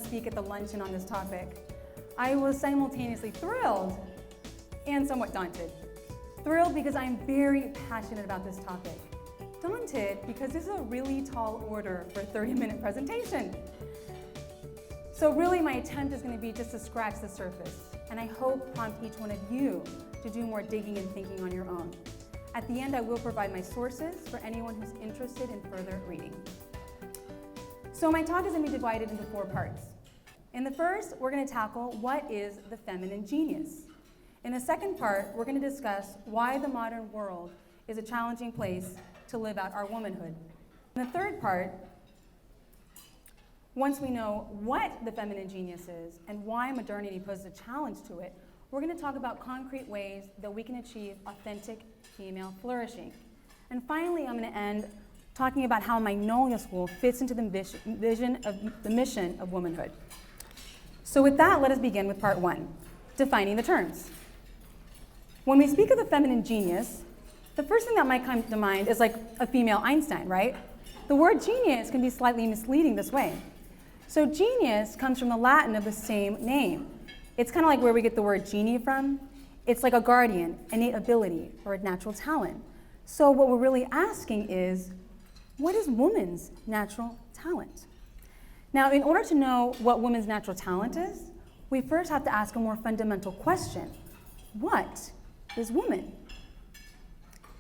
speak at the luncheon on this topic, I was simultaneously thrilled and somewhat daunted. Thrilled because I'm very passionate about this topic. Daunted because this is a really tall order for a 30-minute presentation. So really my attempt is going to be just to scratch the surface, and I hope prompt each one of you to do more digging and thinking on your own. At the end, I will provide my sources for anyone who's interested in further reading. So my talk is going to be divided into 4 parts. In the first, we're going to tackle what is the feminine genius. In the second part, we're going to discuss why the modern world is a challenging place to live out our womanhood. In the third part, once we know what the feminine genius is and why modernity poses a challenge to it, we're going to talk about concrete ways that we can achieve authentic female flourishing. And finally, I'm going to end talking about how Magnolia School fits into the mission of womanhood. So with that, let us begin with part 1, defining the terms. When we speak of the feminine genius, the first thing that might come to mind is like a female Einstein, right? The word genius can be slightly misleading this way. So genius comes from the Latin of the same name. It's kind of like where we get the word genie from. It's like a guardian, innate ability, or a natural talent. So what we're really asking is, what is woman's natural talent? Now, in order to know what woman's natural talent is, we first have to ask a more fundamental question. What is woman?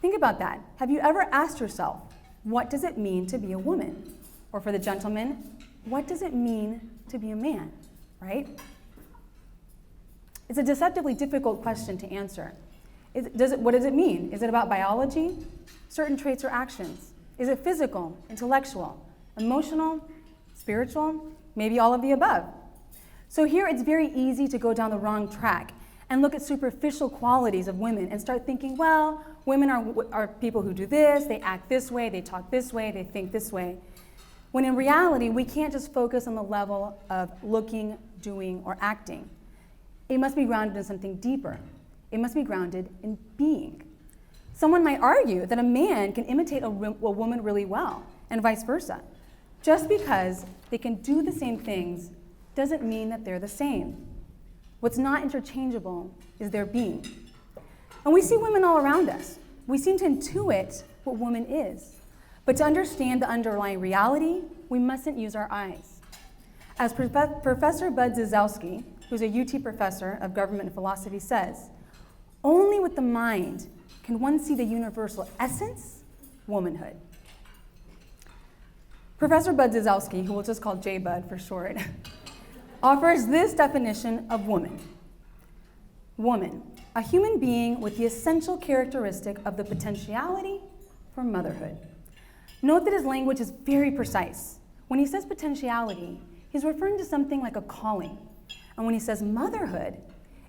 Think about that. Have you ever asked yourself, what does it mean to be a woman? Or for the gentleman, what does it mean to be a man, right? It's a deceptively difficult question to answer. What does it mean? Is it about biology, certain traits or actions? Is it physical, intellectual, emotional, spiritual, maybe all of the above? So here it's very easy to go down the wrong track and look at superficial qualities of women and start thinking, well, women are people who do this, they act this way, they talk this way, they think this way. When in reality, we can't just focus on the level of looking, doing, or acting. It must be grounded in something deeper. It must be grounded in being. Someone might argue that a man can imitate a woman really well, and vice versa. Just because they can do the same things doesn't mean that they're the same. What's not interchangeable is their being. And we see women all around us. We seem to intuit what woman is. But to understand the underlying reality, we mustn't use our eyes. As Professor Bud Zizowski, who's a UT professor of government and philosophy, says, only with the mind can one see the universal essence, womanhood. Professor Bud Zizowski, who we'll just call J-Bud for short, offers this definition of woman. Woman, a human being with the essential characteristic of the potentiality for motherhood. Note that his language is very precise. When he says potentiality, he's referring to something like a calling. And when he says motherhood,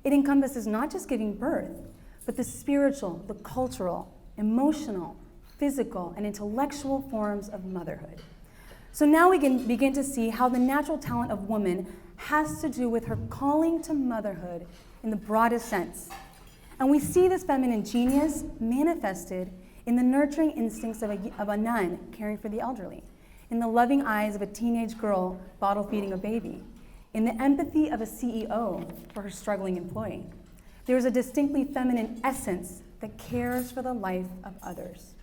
it encompasses not just giving birth, but the spiritual, the cultural, emotional, physical, and intellectual forms of motherhood. So now we can begin to see how the natural talent of woman has to do with her calling to motherhood in the broadest sense. And we see this feminine genius manifested in the nurturing instincts of a nun caring for the elderly, in the loving eyes of a teenage girl bottle feeding a baby, in the empathy of a CEO for her struggling employee. There is a distinctly feminine essence that cares for the life of others.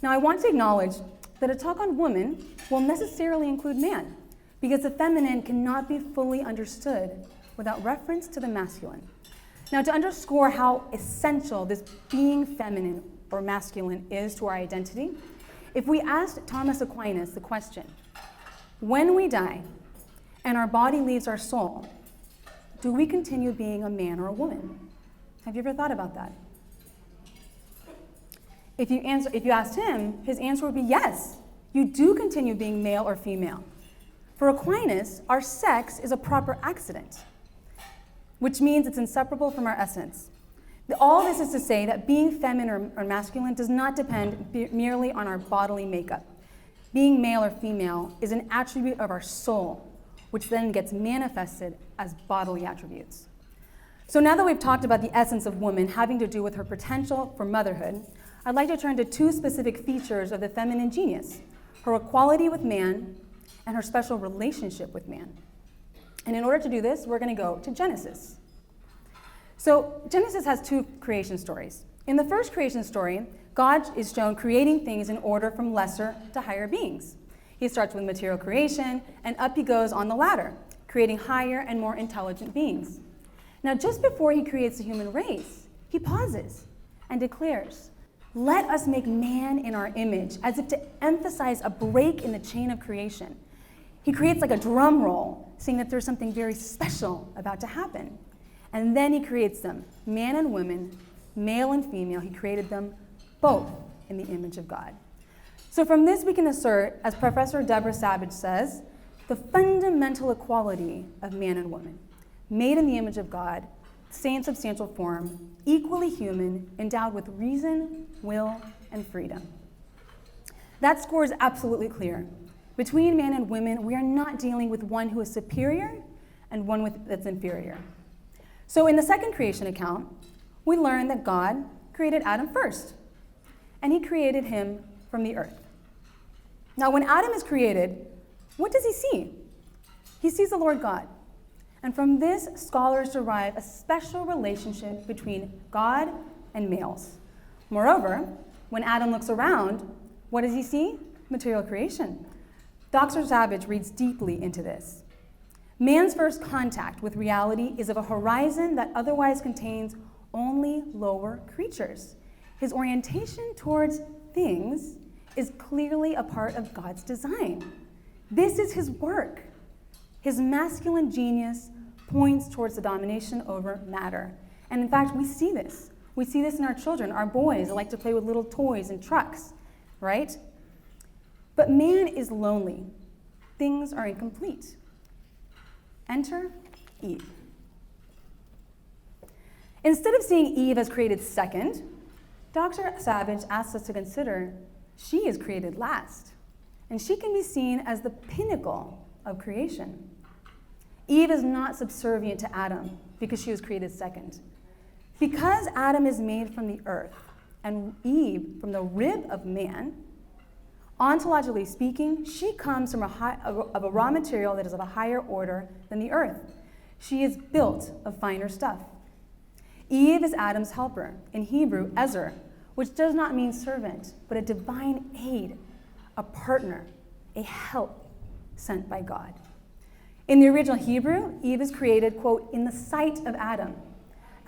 Now, I want to acknowledge that a talk on woman will necessarily include man, because the feminine cannot be fully understood without reference to the masculine. Now, to underscore how essential this being feminine or masculine is to our identity, if we asked Thomas Aquinas the question, when we die and our body leaves our soul, do we continue being a man or a woman? Have you ever thought about that? If you asked him, his answer would be yes, you do continue being male or female. For Aquinas, our sex is a proper accident, which means it's inseparable from our essence. All this is to say that being feminine or masculine does not depend merely on our bodily makeup. Being male or female is an attribute of our soul, which then gets manifested as bodily attributes. So now that we've talked about the essence of woman having to do with her potential for motherhood, I'd like to turn to 2 specific features of the feminine genius, her equality with man and her special relationship with man. And in order to do this, we're going to go to Genesis. So Genesis has two creation stories. In the first creation story, God is shown creating things in order from lesser to higher beings. He starts with material creation, and up he goes on the ladder, creating higher and more intelligent beings. Now, just before he creates the human race, he pauses and declares, "Let us make man in our image," as if to emphasize a break in the chain of creation. He creates like a drum roll, saying that there's something very special about to happen. And then he creates them, man and woman, male and female. He created them both in the image of God. So from this we can assert, as Professor Deborah Savage says, the fundamental equality of man and woman, made in the image of God, same substantial form, equally human, endowed with reason, will, and freedom. That score is absolutely clear. Between man and women, we are not dealing with one who is superior and one that's inferior. So in the second creation account, we learn that God created Adam first, and he created him from the earth. Now, when Adam is created, what does he see? He sees the Lord God. And from this, scholars derive a special relationship between God and males. Moreover, when Adam looks around, what does he see? Material creation. Dr. Savage reads deeply into this. Man's first contact with reality is of a horizon that otherwise contains only lower creatures. His orientation towards things is clearly a part of God's design. This is his work. His masculine genius points towards the domination over matter. And in fact, we see this. We see this in our children, our boys that like to play with little toys and trucks, right? But man is lonely. Things are incomplete. Enter Eve. Instead of seeing Eve as created second, Dr. Savage asks us to consider she is created last, and she can be seen as the pinnacle of creation. Eve is not subservient to Adam because she was created second. Because Adam is made from the earth and Eve from the rib of man, ontologically speaking, she comes from a raw material that is of a higher order than the earth. She is built of finer stuff. Eve is Adam's helper, in Hebrew, ezer, which does not mean servant, but a divine aid, a partner, a help sent by God. In the original Hebrew, Eve is created, quote, in the sight of Adam.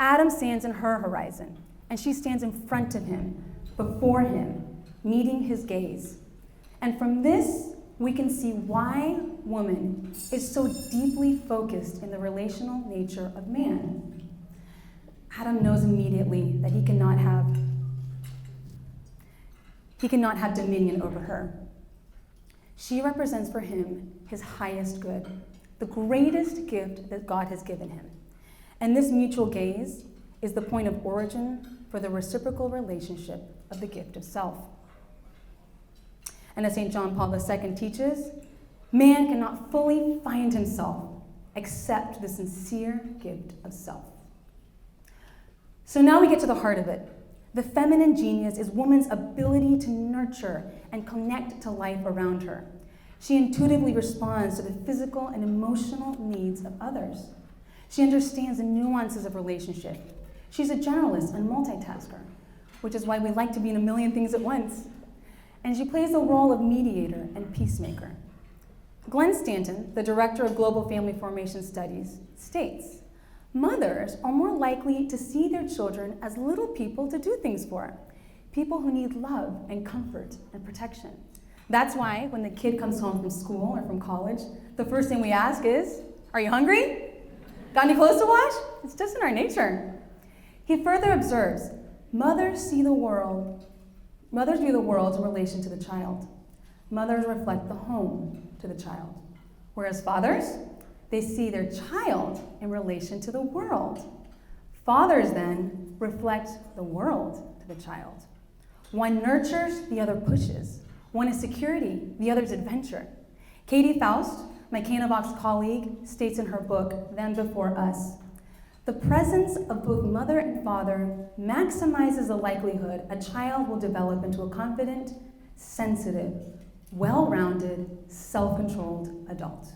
Adam stands in her horizon, and she stands in front of him, before him, meeting his gaze. And from this, we can see why woman is so deeply focused in the relational nature of man. Adam knows immediately that he cannot have dominion over her. She represents for him his highest good, the greatest gift that God has given him. And this mutual gaze is the point of origin for the reciprocal relationship of the gift of self. And as St. John Paul II teaches, man cannot fully find himself except the sincere gift of self. So now we get to the heart of it. The feminine genius is woman's ability to nurture and connect to life around her. She intuitively responds to the physical and emotional needs of others. She understands the nuances of relationship. She's a generalist and multitasker, which is why we like to be in a million things at once. And she plays the role of mediator and peacemaker. Glenn Stanton, the director of Global Family Formation Studies, states, mothers are more likely to see their children as little people to do things for, people who need love and comfort and protection. That's why when the kid comes home from school or from college, the first thing we ask is, are you hungry? Got any clothes to wash? It's just in our nature. He further observes, mothers view the world in relation to the child. Mothers reflect the home to the child. Whereas fathers, they see their child in relation to the world. Fathers then reflect the world to the child. One nurtures, the other pushes. One is security, the other is adventure. Katie Faust, my Canavox colleague, states in her book, Them Before Us, the presence of both mother and father maximizes the likelihood a child will develop into a confident, sensitive, well-rounded, self-controlled adult.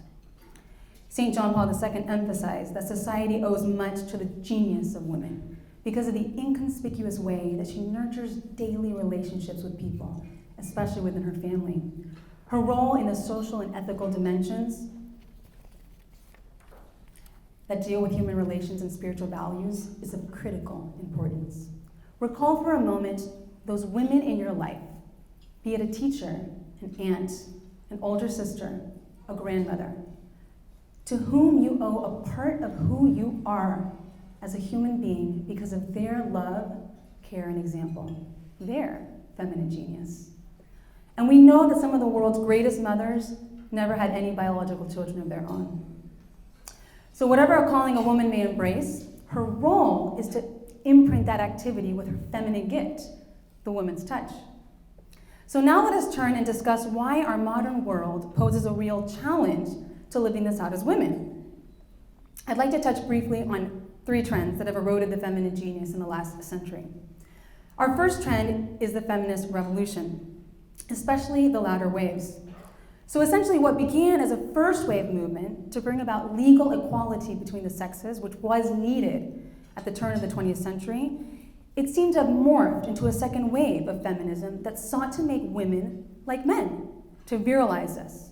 St. John Paul II emphasized that society owes much to the genius of women because of the inconspicuous way that she nurtures daily relationships with people, especially within her family. Her role in the social and ethical dimensions that deal with human relations and spiritual values is of critical importance. Recall for a moment those women in your life, be it a teacher, an aunt, an older sister, a grandmother, to whom you owe a part of who you are as a human being because of their love, care, and example, their feminine genius. And we know that some of the world's greatest mothers never had any biological children of their own. So whatever calling a woman may embrace, her role is to imprint that activity with her feminine gift, the woman's touch. So now let us turn and discuss why our modern world poses a real challenge to living this out as women. I'd like to touch briefly on 3 trends that have eroded the feminine genius in the last century. Our first trend is the feminist revolution, especially the latter waves. So essentially what began as a first wave movement to bring about legal equality between the sexes, which was needed at the turn of the 20th century, it seemed to have morphed into a second wave of feminism that sought to make women like men, to virilize us.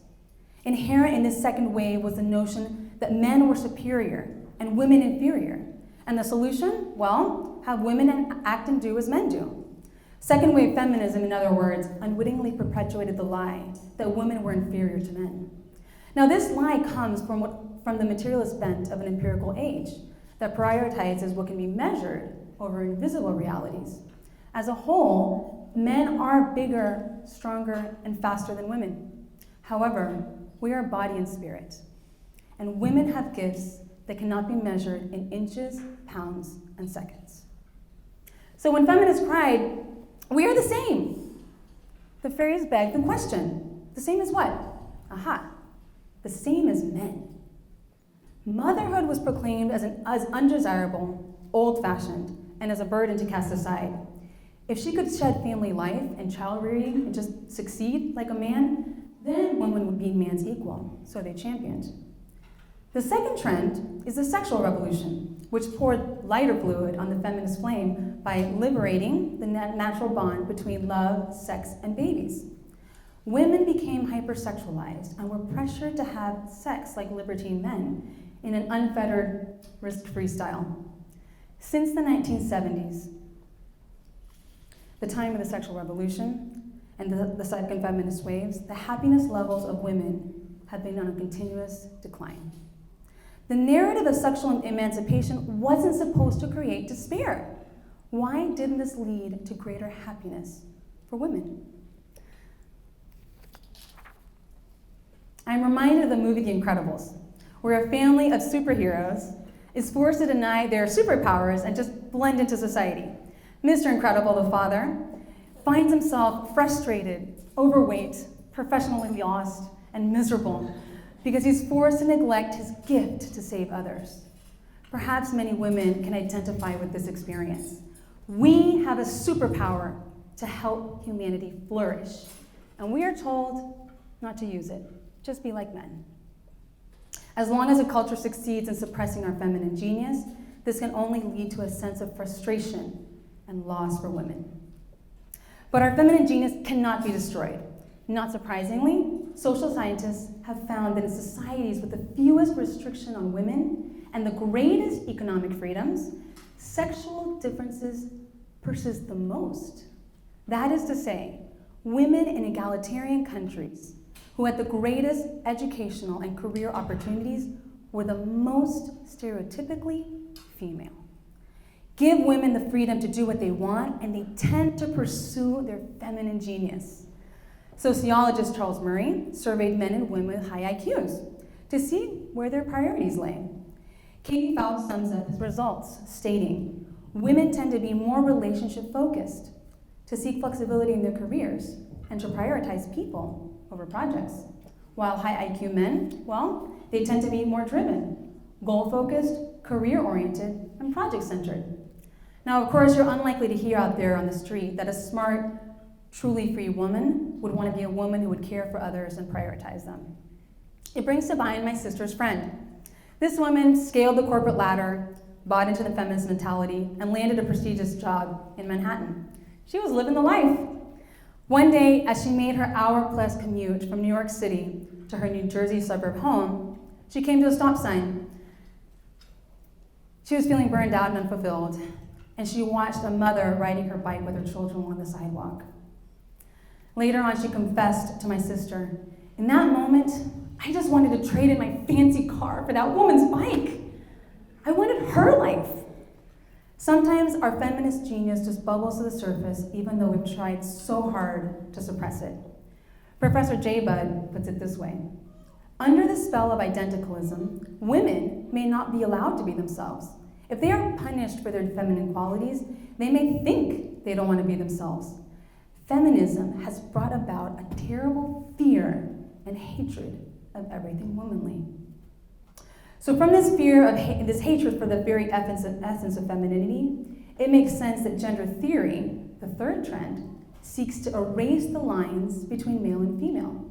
Inherent in this second wave was the notion that men were superior and women inferior. And the solution? Well, have women act and do as men do. Second wave feminism, in other words, unwittingly perpetuated the lie that women were inferior to men. Now this lie comes from the materialist bent of an empirical age that prioritizes what can be measured over invisible realities. As a whole, men are bigger, stronger, and faster than women. However, we are body and spirit, and women have gifts that cannot be measured in inches, pounds, and seconds. So when feminists cried, "We are the same," the phrase begged the question, the same as what? Aha, the same as men. Motherhood was proclaimed as undesirable, old-fashioned, and as a burden to cast aside. If she could shed family life and child rearing and just succeed like a man, then women would be man's equal, so they championed. The second trend is the sexual revolution, which poured lighter fluid on the feminist flame by liberating the natural bond between love, sex, and babies. Women became hypersexualized and were pressured to have sex like libertine men in an unfettered, risk-free style. Since the 1970s, the time of the sexual revolution and the second feminist waves, the happiness levels of women have been on a continuous decline. The narrative of sexual emancipation wasn't supposed to create despair. Why didn't this lead to greater happiness for women? I'm reminded of the movie The Incredibles, where a family of superheroes is forced to deny their superpowers and just blend into society. Mr. Incredible, the father, finds himself frustrated, overweight, professionally lost, and miserable because he's forced to neglect his gift to save others. Perhaps many women can identify with this experience. We have a superpower to help humanity flourish, and we are told not to use it. Just be like men. As long as a culture succeeds in suppressing our feminine genius, this can only lead to a sense of frustration and loss for women. But our feminine genius cannot be destroyed. Not surprisingly, social scientists have found that in societies with the fewest restriction on women and the greatest economic freedoms, sexual differences persist the most. That is to say, women in egalitarian countries who had the greatest educational and career opportunities were the most stereotypically female. Give women the freedom to do what they want, and they tend to pursue their feminine genius. Sociologist Charles Murray surveyed men and women with high IQs to see where their priorities lay. Katie Fowles sums up his results, stating, "Women tend to be more relationship-focused, to seek flexibility in their careers, and to prioritize people over projects. While high IQ men, well, they tend to be more driven, goal-focused, career-oriented, and project-centered." Now, of course, you're unlikely to hear out there on the street that a smart, truly free woman would want to be a woman who would care for others and prioritize them. It brings to mind my sister's friend. This woman scaled the corporate ladder, bought into the feminist mentality, and landed a prestigious job in Manhattan. She was living the life. One day, as she made her hour-plus commute from New York City to her New Jersey suburb home, she came to a stop sign. She was feeling burned out and unfulfilled, and she watched a mother riding her bike with her children along the sidewalk. Later on, she confessed to my sister, "In that moment, I just wanted to trade in my fancy car for that woman's bike. I wanted her life." Sometimes our feminist genius just bubbles to the surface, even though we've tried so hard to suppress it. Professor J. Budd puts it this way: under the spell of identicalism, women may not be allowed to be themselves. If they are punished for their feminine qualities, they may think they don't want to be themselves. Feminism has brought about a terrible fear and hatred of everything womanly. So from this fear of this hatred for the very essence of femininity, it makes sense that gender theory, the third trend, seeks to erase the lines between male and female.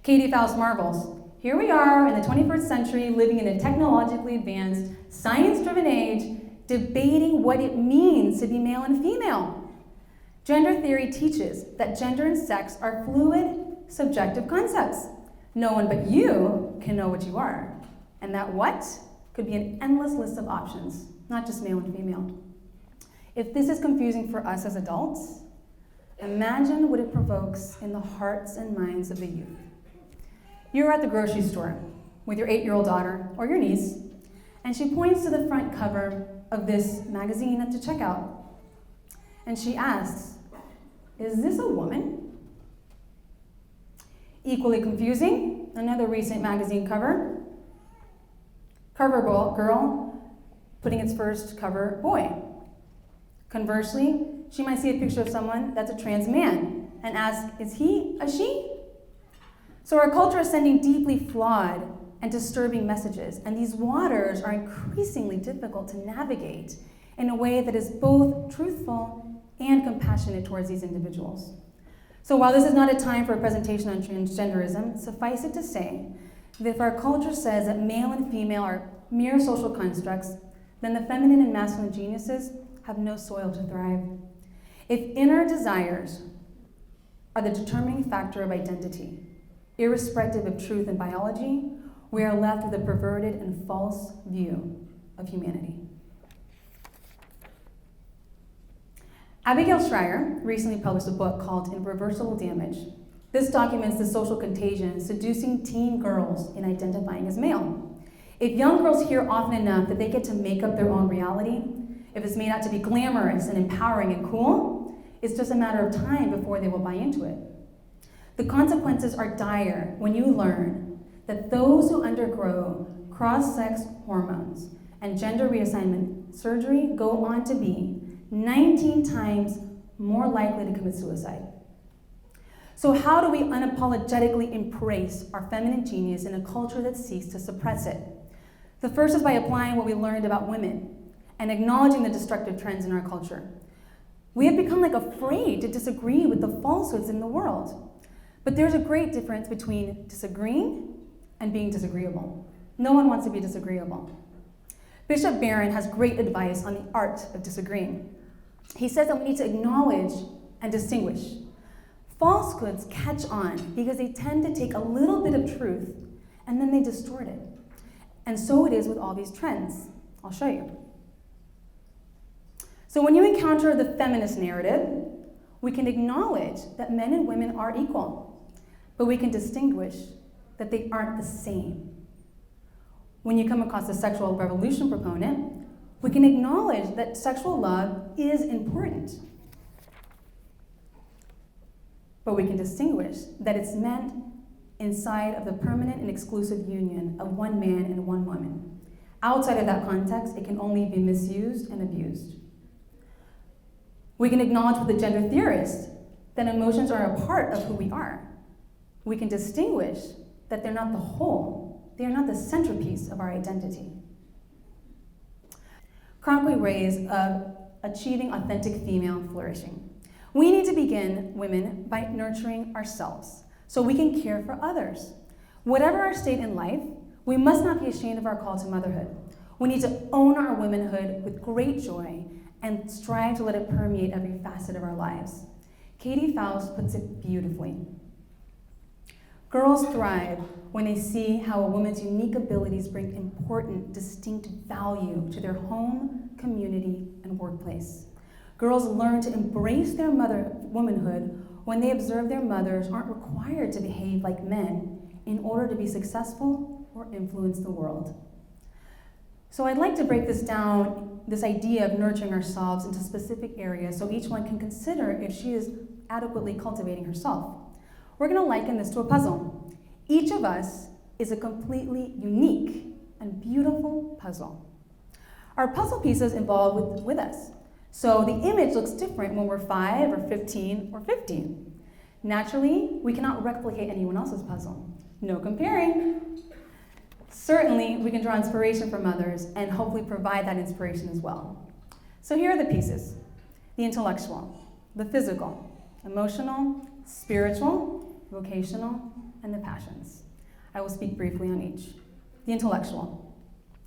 Katie Faust marvels, "Here we are in the 21st century, living in a technologically advanced, science-driven age, debating what it means to be male and female." Gender theory teaches that gender and sex are fluid, subjective concepts. No one but you can know what you are. And that what could be an endless list of options, not just male and female. If this is confusing for us as adults, imagine what it provokes in the hearts and minds of the youth. You're at the grocery store with your 8-year-old daughter or your niece, and she points to the front cover of this magazine at the checkout. And she asks, "Is this a woman?" Equally confusing, another recent magazine cover girl putting its first cover boy. Conversely, she might see a picture of someone that's a trans man and ask, "Is he a she?" So our culture is sending deeply flawed and disturbing messages, and these waters are increasingly difficult to navigate in a way that is both truthful and compassionate towards these individuals. So while this is not a time for a presentation on transgenderism, suffice it to say that if our culture says that male and female are mere social constructs, then the feminine and masculine geniuses have no soil to thrive. If inner desires are the determining factor of identity, irrespective of truth and biology, we are left with a perverted and false view of humanity. Abigail Schreier recently published a book called Irreversible Damage. This documents the social contagion seducing teen girls in identifying as male. If young girls hear often enough that they get to make up their own reality, if it's made out to be glamorous and empowering and cool, it's just a matter of time before they will buy into it. The consequences are dire when you learn that those who undergo cross-sex hormones and gender reassignment surgery go on to be 19 times more likely to commit suicide. So how do we unapologetically embrace our feminine genius in a culture that seeks to suppress it? The first is by applying what we learned about women and acknowledging the destructive trends in our culture. We have become afraid to disagree with the falsehoods in the world. But there's a great difference between disagreeing and being disagreeable. No one wants to be disagreeable. Bishop Barron has great advice on the art of disagreeing. He says that we need to acknowledge and distinguish. Falsehoods catch on because they tend to take a little bit of truth and then they distort it. And so it is with all these trends. I'll show you. So when you encounter the feminist narrative, we can acknowledge that men and women are equal, but we can distinguish that they aren't the same. When you come across a sexual revolution proponent, we can acknowledge that sexual love is important, but we can distinguish that it's meant inside of the permanent and exclusive union of one man and one woman. Outside of that context, it can only be misused and abused. We can acknowledge with the gender theorists that emotions are a part of who we are. We can distinguish that they're not the whole, they are not the centerpiece of our identity. Concrete ways of achieving authentic female flourishing. We need to begin, women, by nurturing ourselves so we can care for others. Whatever our state in life, We must not be ashamed of our call to motherhood. We need to own our womanhood with great joy and strive to let it permeate every facet of our lives. Katie Faust puts it beautifully. Girls thrive when they see how a woman's unique abilities bring important, distinct value to their home, community, and workplace. Girls learn to embrace their womanhood when they observe their mothers aren't required to behave like men in order to be successful or influence the world. So I'd like to break this down, this idea of nurturing ourselves, into specific areas so each one can consider if she is adequately cultivating herself. We're going to liken this to a puzzle. Each of us is a completely unique and beautiful puzzle. Our puzzle pieces evolve with us. So the image looks different when we're 5 or 15 or 15. Naturally, we cannot replicate anyone else's puzzle. No comparing. Certainly, we can draw inspiration from others and hopefully provide that inspiration as well. So here are the pieces: the intellectual, the physical, emotional, spiritual, vocational, and the passions. I will speak briefly on each. The intellectual.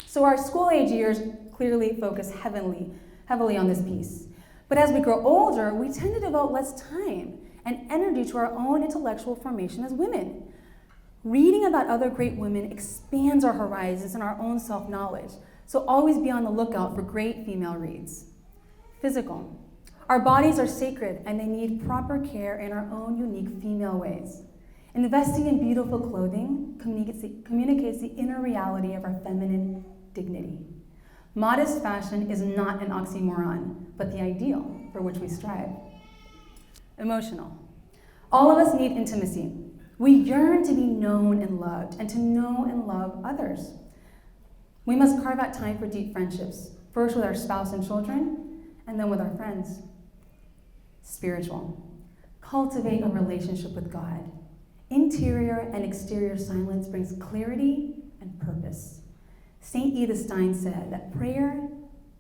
So our school-age years clearly focus heavily on this piece. But as we grow older, we tend to devote less time and energy to our own intellectual formation as women. Reading about other great women expands our horizons and our own self-knowledge, so always be on the lookout for great female reads. Physical. Our bodies are sacred and they need proper care in our own unique female ways. Investing in beautiful clothing communicates the inner reality of our feminine dignity. Modest fashion is not an oxymoron, but the ideal for which we strive. Emotional. All of us need intimacy. We yearn to be known and loved, and to know and love others. We must carve out time for deep friendships, first with our spouse and children, and then with our friends. Spiritual. Cultivate a relationship with God. Interior and exterior silence brings clarity and purpose. St. Edith Stein said that prayer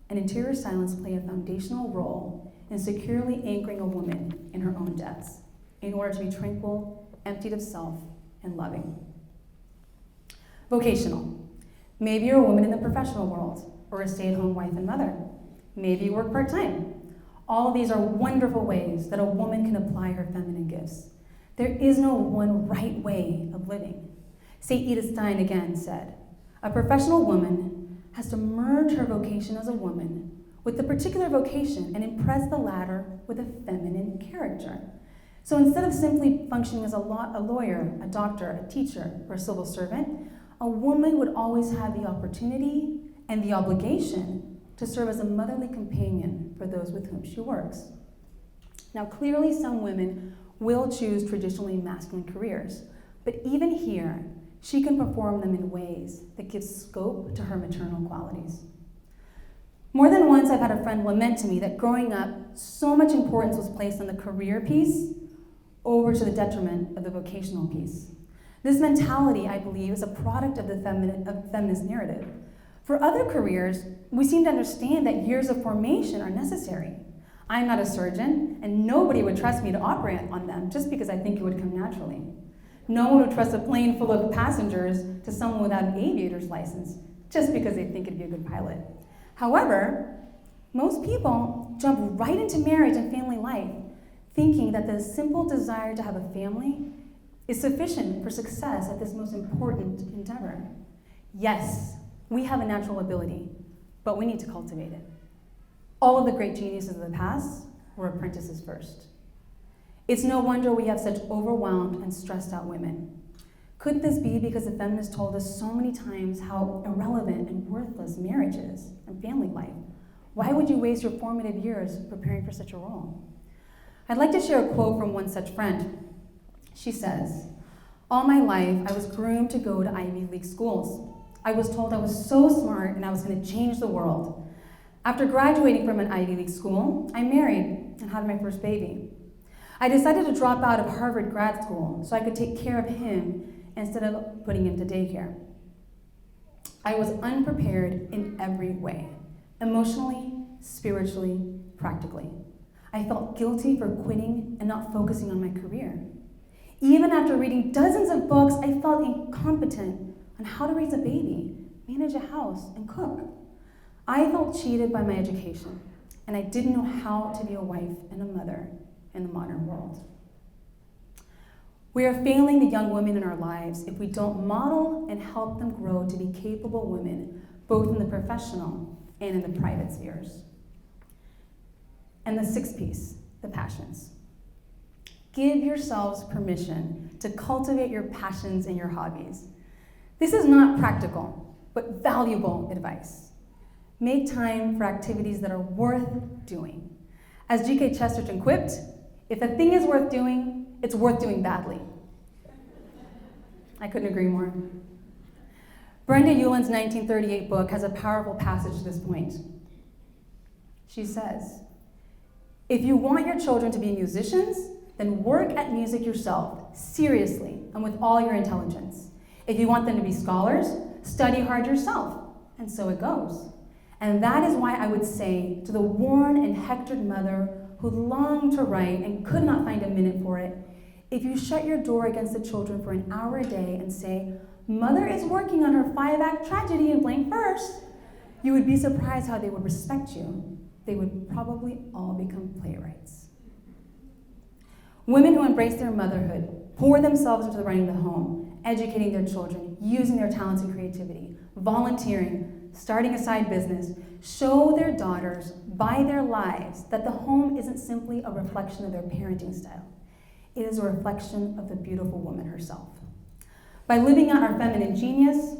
and interior silence play a foundational role in securely anchoring a woman in her own depths, in order to be tranquil, emptied of self, and loving. Vocational. Maybe you're a woman in the professional world, or a stay-at-home wife and mother. Maybe you work part-time. All of these are wonderful ways that a woman can apply her feminine gifts. There is no one right way of living. St. Edith Stein again said, "A professional woman has to merge her vocation as a woman with the particular vocation and impress the latter with a feminine character." So instead of simply functioning as a lawyer, a doctor, a teacher, or a civil servant, a woman would always have the opportunity and the obligation to serve as a motherly companion for those with whom she works. Now, clearly some women will choose traditionally masculine careers, but even here, she can perform them in ways that give scope to her maternal qualities. More than once, I've had a friend lament to me that growing up, so much importance was placed on the career piece over to the detriment of the vocational piece. This mentality, I believe, is a product of the feminist narrative. For other careers, we seem to understand that years of formation are necessary. I'm not a surgeon, and nobody would trust me to operate on them just because I think it would come naturally. No one would trust a plane full of passengers to someone without an aviator's license just because they think it'd be a good pilot. However, most people jump right into marriage and family life, thinking that the simple desire to have a family is sufficient for success at this most important endeavor. Yes, we have a natural ability, but we need to cultivate it. All of the great geniuses of the past were apprentices first. It's no wonder we have such overwhelmed and stressed out women. Could this be because the feminists told us so many times how irrelevant and worthless marriage is and family life? Why would you waste your formative years preparing for such a role? I'd like to share a quote from one such friend. She says, "All my life, I was groomed to go to Ivy League schools. I was told I was so smart and I was going to change the world. After graduating from an Ivy League school, I married and had my first baby. I decided to drop out of Harvard grad school so I could take care of him instead of putting him to daycare. I was unprepared in every way, emotionally, spiritually, practically. I felt guilty for quitting and not focusing on my career. Even after reading dozens of books, I felt incompetent on how to raise a baby, manage a house, and cook. I felt cheated by my education, and I didn't know how to be a wife and a mother in the modern world. We are failing the young women in our lives if we don't model and help them grow to be capable women, both in the professional and in the private spheres. And the sixth piece, the passions. Give yourselves permission to cultivate your passions and your hobbies. This is not practical, but valuable advice. Make time for activities that are worth doing. As G.K. Chesterton quipped, if a thing is worth doing, it's worth doing badly. I couldn't agree more. Brenda Euland's 1938 book has a powerful passage to this point. She says, if you want your children to be musicians, then work at music yourself, seriously, and with all your intelligence. If you want them to be scholars, study hard yourself, and so it goes. And that is why I would say to the worn and hectored mother who longed to write and could not find a minute for it, if you shut your door against the children for an hour a day and say, Mother is working on her 5-act tragedy in blank verse, you would be surprised how they would respect you. They would probably all become playwrights. Women who embrace their motherhood, pour themselves into the running of the home, educating their children, using their talents and creativity, volunteering, starting a side business, show their daughters by their lives that the home isn't simply a reflection of their parenting style. It is a reflection of the beautiful woman herself. By living out our feminine genius,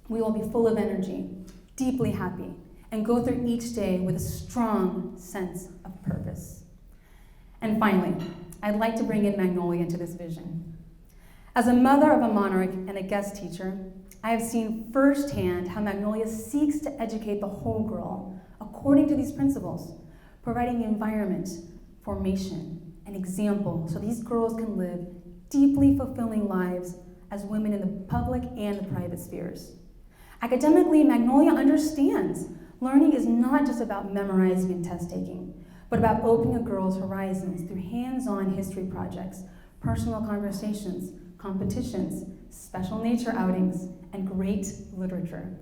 we will be full of energy, deeply happy, and go through each day with a strong sense of purpose. And finally, I'd like to bring in Magnolia into this vision. As a mother of a monarch and a guest teacher, I have seen firsthand how Magnolia seeks to educate the whole girl according to these principles, providing the environment, formation, and example so these girls can live deeply fulfilling lives as women in the public and the private spheres. Academically, Magnolia understands learning is not just about memorizing and test taking, but about opening a girl's horizons through hands-on history projects, personal conversations, competitions, special nature outings, and great literature.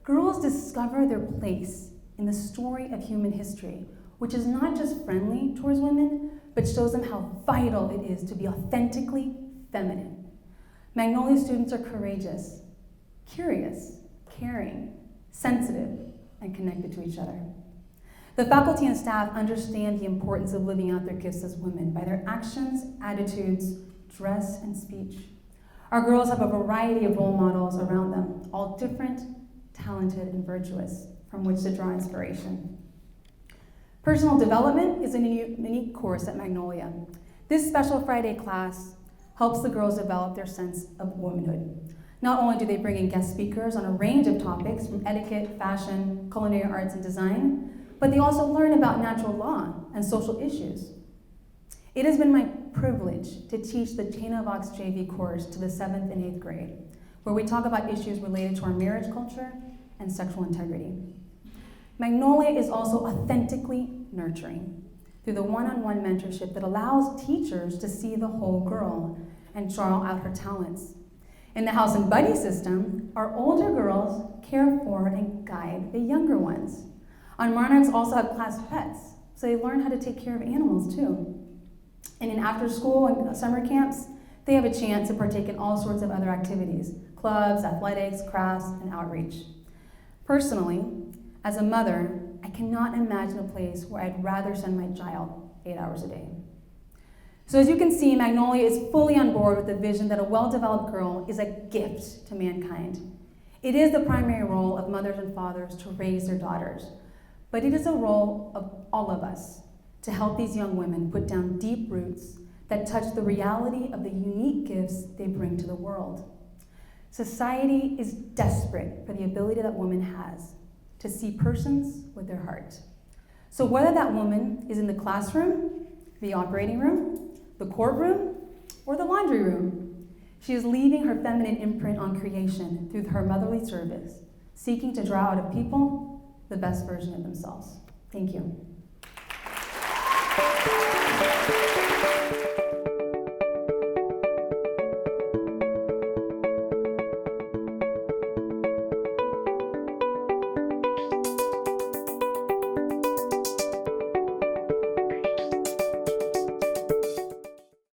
Girls discover their place in the story of human history, which is not just friendly towards women, but shows them how vital it is to be authentically feminine. Magnolia students are courageous, curious, caring, sensitive, and connected to each other. The faculty and staff understand the importance of living out their gifts as women by their actions, attitudes, dress, and speech. Our girls have a variety of role models around them, all different, talented, and virtuous, from which to draw inspiration. Personal development is a unique course at Magnolia. This special Friday class helps the girls develop their sense of womanhood. Not only do they bring in guest speakers on a range of topics from etiquette, fashion, culinary arts, and design, but they also learn about natural law and social issues. It has been my privilege to teach the Chain of Ox JV course to the 7th and 8th grade, where we talk about issues related to our marriage culture and sexual integrity. Magnolia is also authentically nurturing through the one-on-one mentorship that allows teachers to see the whole girl and draw out her talents. In the house and buddy system, our older girls care for and guide the younger ones. Our monarchs also have class pets, so they learn how to take care of animals too. And in after school and summer camps, they have a chance to partake in all sorts of other activities, clubs, athletics, crafts, and outreach. Personally, as a mother, I cannot imagine a place where I'd rather send my child 8 hours a day. So as you can see, Magnolia is fully on board with the vision that a well-developed girl is a gift to mankind. It is the primary role of mothers and fathers to raise their daughters, but it is a role of all of us to help these young women put down deep roots that touch the reality of the unique gifts they bring to the world. Society is desperate for the ability that woman has to see persons with their heart. So whether that woman is in the classroom, the operating room, the courtroom, or the laundry room, she is leaving her feminine imprint on creation through her motherly service, seeking to draw out of people the best version of themselves. Thank you.